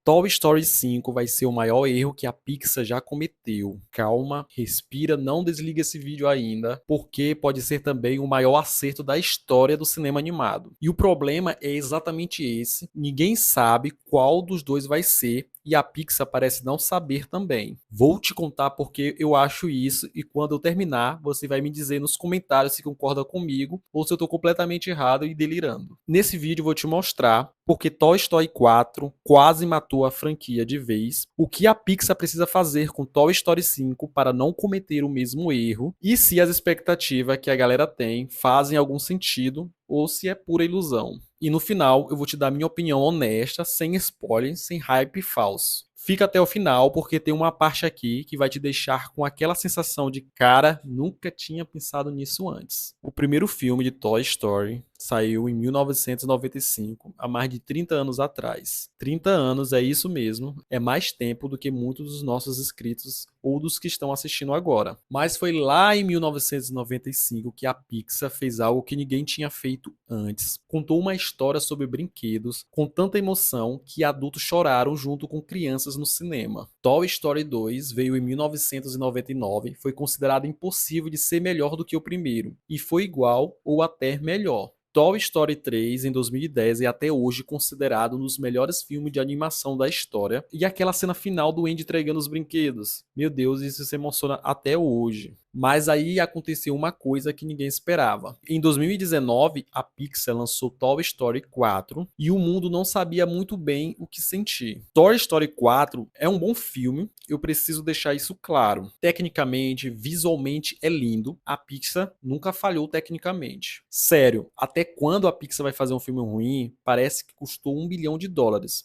Toy Story 5 vai ser o maior erro que a Pixar já cometeu. Calma, respira, não desliga esse vídeo ainda, porque pode ser também o maior acerto da história do cinema animado. E o problema é exatamente esse: ninguém sabe qual dos dois vai ser, e a Pixar parece não saber também. Vou te contar porque eu acho isso, e quando eu terminar, você vai me dizer nos comentários se concorda comigo ou se eu estou completamente errado e delirando. Nesse vídeo eu vou te mostrar porque Toy Story 4 quase matou a franquia de vez, o que a Pixar precisa fazer com Toy Story 5 para não cometer o mesmo erro, e se as expectativas que a galera tem fazem algum sentido ou se é pura ilusão. E no final eu vou te dar minha opinião honesta, sem spoilers, sem hype falso. Fica até o final porque tem uma parte aqui que vai te deixar com aquela sensação de cara, nunca tinha pensado nisso antes. O primeiro filme de Toy Story saiu em 1995, há mais de 30 anos atrás. 30 anos é isso mesmo, é mais tempo do que muitos dos nossos inscritos ou dos que estão assistindo agora. Mas foi lá em 1995 que a Pixar fez algo que ninguém tinha feito antes. Contou uma história sobre brinquedos com tanta emoção que adultos choraram junto com crianças no cinema. Toy Story 2 veio em 1999, foi considerado impossível de ser melhor do que o primeiro, e foi igual ou até melhor. Toy Story 3, em 2010, é até hoje considerado um dos melhores filmes de animação da história. E aquela cena final do Andy entregando os brinquedos. Meu Deus, isso se emociona até hoje. Mas aí aconteceu uma coisa que ninguém esperava. Em 2019, a Pixar lançou Toy Story 4 e o mundo não sabia muito bem o que sentir. Toy Story 4 é um bom filme, eu preciso deixar isso claro. Tecnicamente, visualmente é lindo. A Pixar nunca falhou tecnicamente. Sério, até quando a Pixar vai fazer um filme ruim, parece que custou US$ 1 bilhão.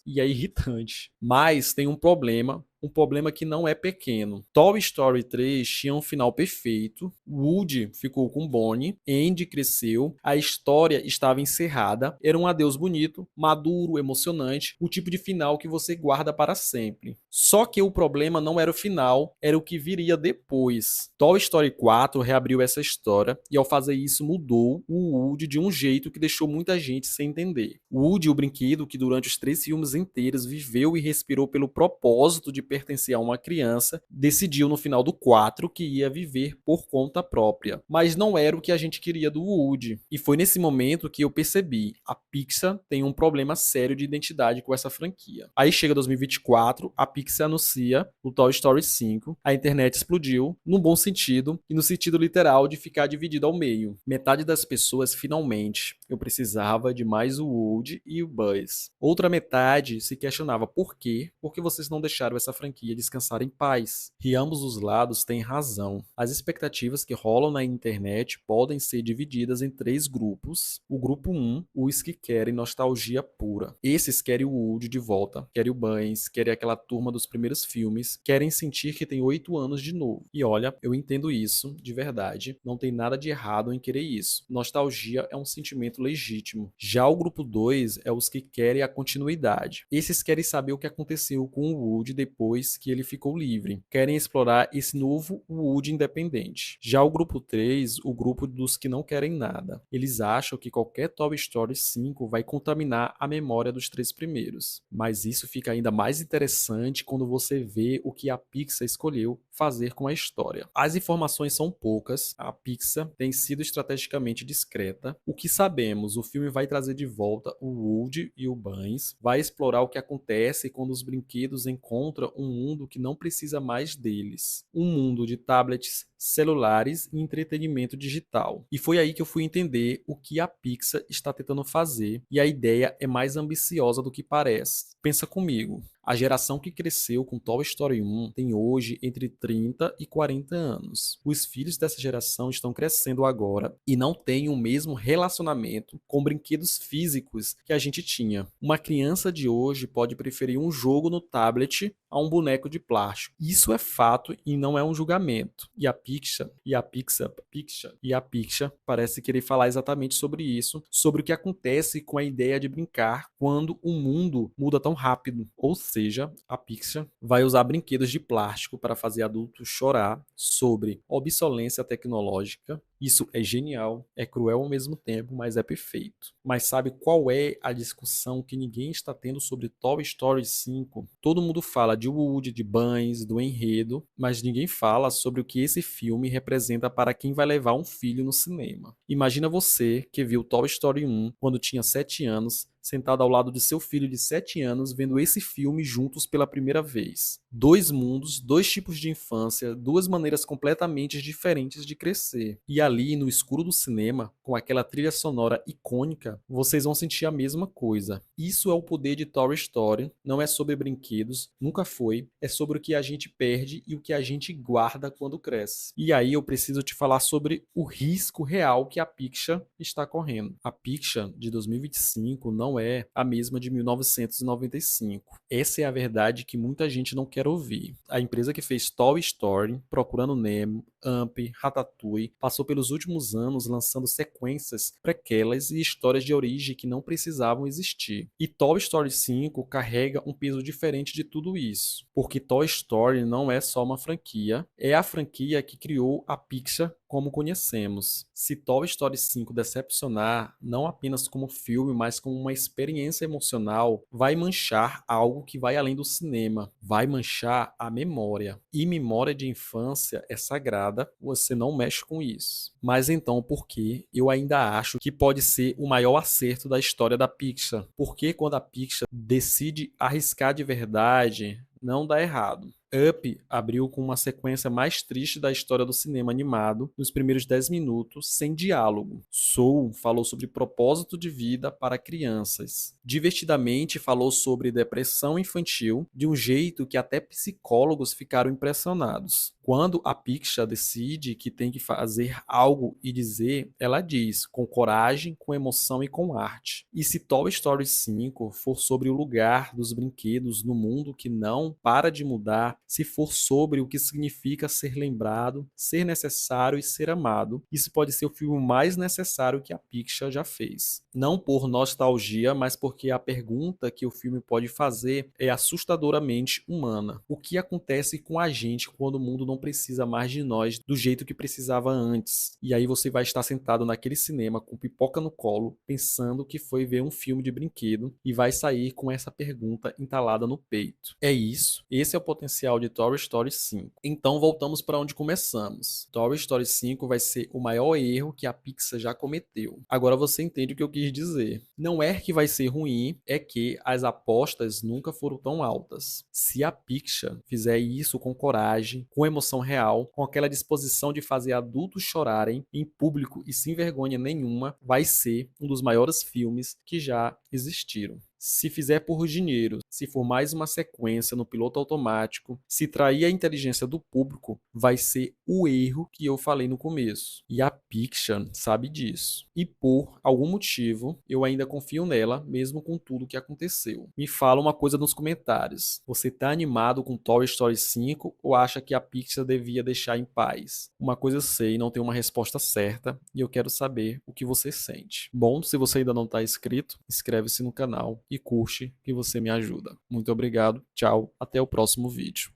E é irritante. Mas tem um problema que não é pequeno. Toy Story 3 tinha um final perfeito, Woody ficou com Bonnie, Andy cresceu, a história estava encerrada, era um adeus bonito, maduro, emocionante, o tipo de final que você guarda para sempre. Só que o problema não era o final, era o que viria depois. Toy Story 4 reabriu essa história e ao fazer isso mudou o Woody de um jeito que deixou muita gente sem entender. Woody, o brinquedo que durante os 3 filmes inteiros viveu e respirou pelo propósito de pertencer a uma criança, decidiu no final do 4 que ia viver por conta própria. Mas não era o que a gente queria do Woody. E foi nesse momento que eu percebi, a Pixar tem um problema sério de identidade com essa franquia. Aí chega 2024, a Pixar anuncia o Toy Story 5, a internet explodiu, no bom sentido e no sentido literal de ficar dividido ao meio. Metade das pessoas finalmente, eu precisava de mais o Woody e o Buzz. Outra metade se questionava por quê? Porque vocês não deixaram essa franquia descansar em paz. E ambos os lados têm razão. As expectativas que rolam na internet podem ser divididas em 3 grupos. O grupo 1, os que querem nostalgia pura. Esses querem o Woody de volta, querem o Buzz, querem aquela turma dos primeiros filmes, querem sentir que tem 8 anos de novo. E olha, eu entendo isso, de verdade. Não tem nada de errado em querer isso. Nostalgia é um sentimento legítimo. Já o grupo 2 é os que querem a continuidade. Esses querem saber o que aconteceu com o Woody depois que ele ficou livre. Querem explorar esse novo Woody independente. Já o grupo 3, o grupo dos que não querem nada. Eles acham que qualquer Toy Story 5 vai contaminar a memória dos 3 primeiros. Mas isso fica ainda mais interessante quando você vê o que a Pixar escolheu fazer com a história. As informações são poucas, a Pixar tem sido estrategicamente discreta. O que sabemos, o filme vai trazer de volta o Woody e o Buzz, vai explorar o que acontece quando os brinquedos encontram um mundo que não precisa mais deles. Um mundo de tablets, celulares e entretenimento digital. E foi aí que eu fui entender o que a Pixar está tentando fazer, e a ideia é mais ambiciosa do que parece. Pensa comigo. A geração que cresceu com Toy Story 1 tem hoje entre 30 e 40 anos. Os filhos dessa geração estão crescendo agora e não têm o mesmo relacionamento com brinquedos físicos que a gente tinha. Uma criança de hoje pode preferir um jogo no tablet a um boneco de plástico. Isso é fato e não é um julgamento. E a Pixar parece querer falar exatamente sobre isso, sobre o que acontece com a ideia de brincar quando o mundo muda tão rápido. Ou seja, a Pixar vai usar brinquedos de plástico para fazer adultos chorar sobre obsolescência tecnológica. Isso é genial, é cruel ao mesmo tempo, mas é perfeito. Mas sabe qual é a discussão que ninguém está tendo sobre Toy Story 5? Todo mundo fala de Woody, de Buzz, do enredo, mas ninguém fala sobre o que esse filme representa para quem vai levar um filho no cinema. Imagina você que viu Toy Story 1 quando tinha 7 anos, sentado ao lado de seu filho de 7 anos, vendo esse filme juntos pela primeira vez. Dois mundos, dois tipos de infância, duas maneiras completamente diferentes de crescer. E ali, no escuro do cinema, com aquela trilha sonora icônica, vocês vão sentir a mesma coisa. Isso é o poder de Toy Story, não é sobre brinquedos, nunca foi, é sobre o que a gente perde e o que a gente guarda quando cresce. E aí eu preciso te falar sobre o risco real que a Pixar está correndo. A Pixar de 2025 não é a mesma de 1995. Essa é a verdade que muita gente não quer ouvir. A empresa que fez Toy Story, Procurando Nemo, Up, Ratatouille, passou pelos últimos anos lançando sequências, prequelas e histórias de origem que não precisavam existir. E Toy Story 5 carrega um peso diferente de tudo isso, porque Toy Story não é só uma franquia, é a franquia que criou a Pixar como conhecemos. Se Toy Story 5 decepcionar, não apenas como filme, mas como uma experiência emocional, vai manchar algo que vai além do cinema, vai manchar a memória. E memória de infância é sagrada, você não mexe com isso. Mas então, por que eu ainda acho que pode ser o maior acerto da história da Pixar? Porque quando a Pixar decide arriscar de verdade, não dá errado. Up abriu com uma sequência mais triste da história do cinema animado, nos primeiros 10 minutos, sem diálogo. Soul falou sobre propósito de vida para crianças. Divertidamente falou sobre depressão infantil, de um jeito que até psicólogos ficaram impressionados. Quando a Pixar decide que tem que fazer algo e dizer, ela diz, com coragem, com emoção e com arte. E se Toy Story 5 for sobre o lugar dos brinquedos no mundo que não para de mudar, se for sobre o que significa ser lembrado, ser necessário e ser amado, isso pode ser o filme mais necessário que a Pixar já fez. Não por nostalgia, mas porque a pergunta que o filme pode fazer é assustadoramente humana. O que acontece com a gente quando o mundo não precisa mais de nós do jeito que precisava antes? E aí você vai estar sentado naquele cinema com pipoca no colo, pensando que foi ver um filme de brinquedo e vai sair com essa pergunta entalada no peito. É isso. Esse é o potencial de Toy Story 5. Então voltamos para onde começamos. Toy Story 5 vai ser o maior erro que a Pixar já cometeu. Agora você entende o que eu quis dizer. Não é que vai ser ruim, é que as apostas nunca foram tão altas. Se a Pixar fizer isso com coragem, com emoção real, com aquela disposição de fazer adultos chorarem em público e sem vergonha nenhuma, vai ser um dos maiores filmes que já existiram. Se fizer por dinheiro, se for mais uma sequência no piloto automático, se trair a inteligência do público, vai ser o erro que eu falei no começo. E a Pixar sabe disso. E por algum motivo, eu ainda confio nela, mesmo com tudo que aconteceu. Me fala uma coisa nos comentários. Você tá animado com Toy Story 5 ou acha que a Pixar devia deixar em paz? Uma coisa eu sei, não tem uma resposta certa e eu quero saber o que você sente. Bom, se você ainda não está inscrito, inscreve-se no canal e curte que você me ajuda. Muito obrigado, tchau, até o próximo vídeo.